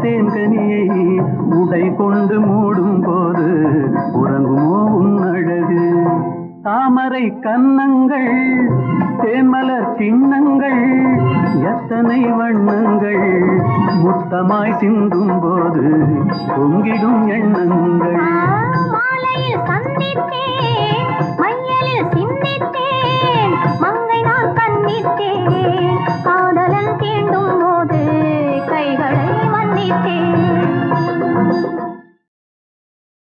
தேன்கனியை உடை கொண்டு மூடும் போது உறங்குமோ உன் அழகு தாமரை கன்னங்கள் தேன்மலர் சின்னங்கள் எத்தனை வண்ணங்கள் முத்தமாய் சிந்தும் போது பொங்கிடும் எண்ணங்கள்